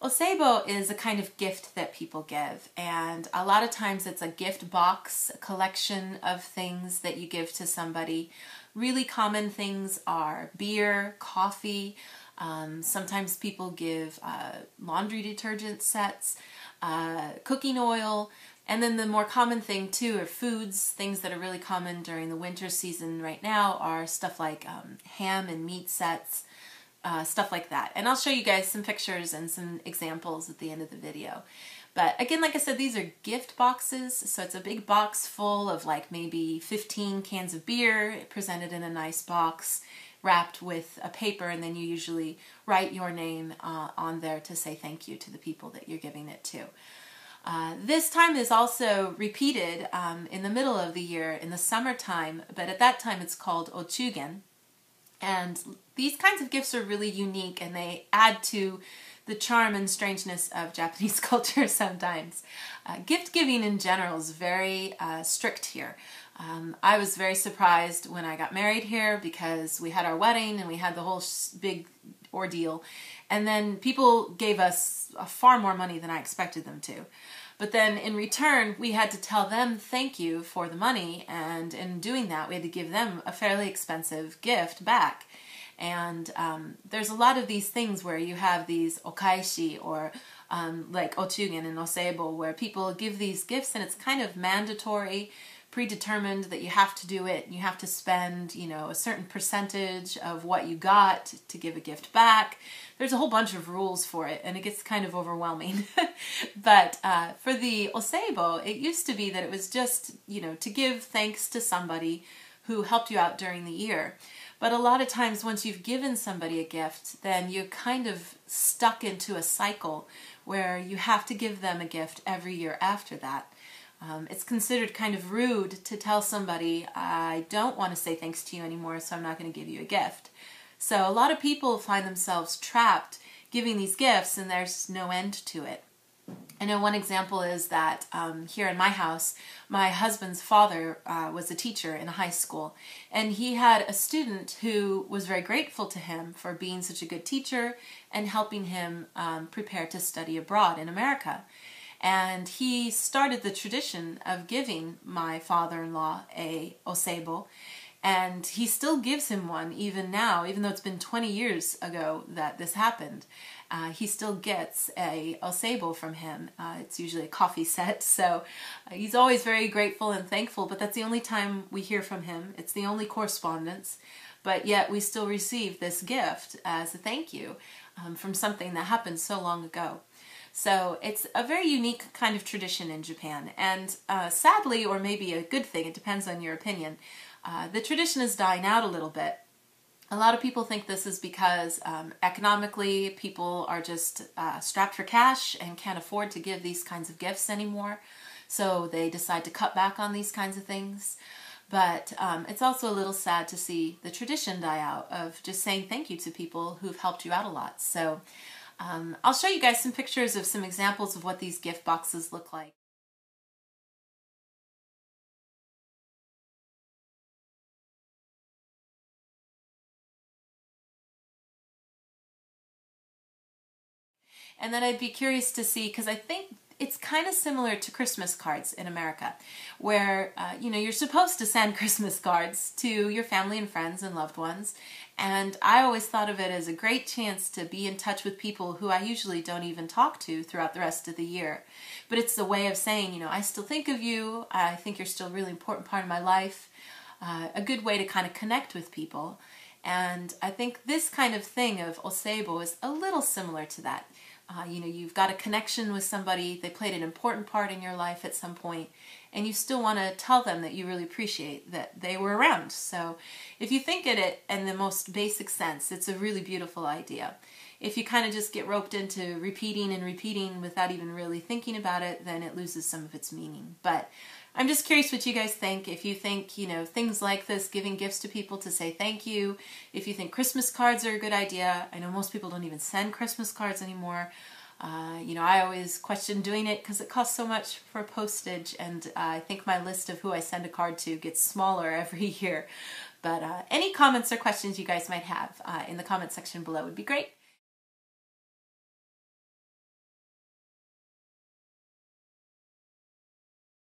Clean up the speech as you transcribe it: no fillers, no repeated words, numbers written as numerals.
Oseibo is a kind of gift that people give, and a lot of times it's a gift box, a collection of things that you give to somebody. Really common things are beer, coffee, sometimes people give laundry detergent sets, cooking oil, and then the more common thing too are foods. Things that are really common during the winter season right now are stuff like ham and meat sets, stuff like that. And I'll show you guys some pictures and some examples at the end of the video. But again, like I said, these are gift boxes. So it's a big box full of like maybe 15 cans of beer presented in a nice box, wrapped with a paper, and then you usually write your name on there to say thank you to the people that you're giving it to. This time is also repeated in the middle of the year in the summertime, but at that time it's called ochugen. And these kinds of gifts are really unique, and they add to the charm and strangeness of Japanese culture sometimes. Gift giving in general is very strict here. I was very surprised when I got married here because we had our wedding and we had the whole big ordeal. And then people gave us far more money than I expected them to. But then in return, we had to tell them thank you for the money, and in doing that, we had to give them a fairly expensive gift back. And there's a lot of these things where you have these okaishi, or like ochugen and oseibo, where people give these gifts and it's kind of mandatory, predetermined that you have to do it. You have to spend, you know, a certain percentage of what you got to give a gift back. There's a whole bunch of rules for it, and it gets kind of overwhelming. But for the oseibo, it used to be that it was just, you know, to give thanks to somebody who helped you out during the year. But a lot of times once you've given somebody a gift, then you're kind of stuck into a cycle where you have to give them a gift every year after that. It's considered kind of rude to tell somebody, I don't want to say thanks to you anymore, so I'm not going to give you a gift. So a lot of people find themselves trapped giving these gifts, and there's no end to it. I know one example is that here in my house, my husband's father was a teacher in a high school, and he had a student who was very grateful to him for being such a good teacher and helping him prepare to study abroad in America. And he started the tradition of giving my father-in-law a oseibo, and he still gives him one even now, even though it's been 20 years ago that this happened. He still gets a oseibo from him. It's usually a coffee set, so he's always very grateful and thankful, but that's the only time we hear from him. It's the only correspondence, but yet we still receive this gift as a thank you from something that happened so long ago. So it's a very unique kind of tradition in Japan, and sadly, or maybe a good thing, it depends on your opinion, the tradition is dying out a little bit. A lot of people think this is because economically people are just strapped for cash and can't afford to give these kinds of gifts anymore, so they decide to cut back on these kinds of things. But it's also a little sad to see the tradition die out of just saying thank you to people who've helped you out a lot. So I'll show you guys some pictures of some examples of what these gift boxes look like. And then I'd be curious to see, because I think it's kind of similar to Christmas cards in America, where you know, you're supposed to send Christmas cards to your family and friends and loved ones, and I always thought of it as a great chance to be in touch with people who I usually don't even talk to throughout the rest of the year. But it's a way of saying, you know, I still think of you, I think you're still a really important part of my life, a good way to kind of connect with people. And I think this kind of thing of oseibo is a little similar to that. You know, you've got a connection with somebody, they played an important part in your life at some point, and you still want to tell them that you really appreciate that they were around. So if you think of it in the most basic sense, it's a really beautiful idea. If you kind of just get roped into repeating and repeating without even really thinking about it, then it loses some of its meaning. But I'm just curious what you guys think. If you think, you know, things like this, giving gifts to people to say thank you, if you think Christmas cards are a good idea. I know most people don't even send Christmas cards anymore. You know, I always question doing it because it costs so much for postage, and I think my list of who I send a card to gets smaller every year. But any comments or questions you guys might have in the comment section below would be great.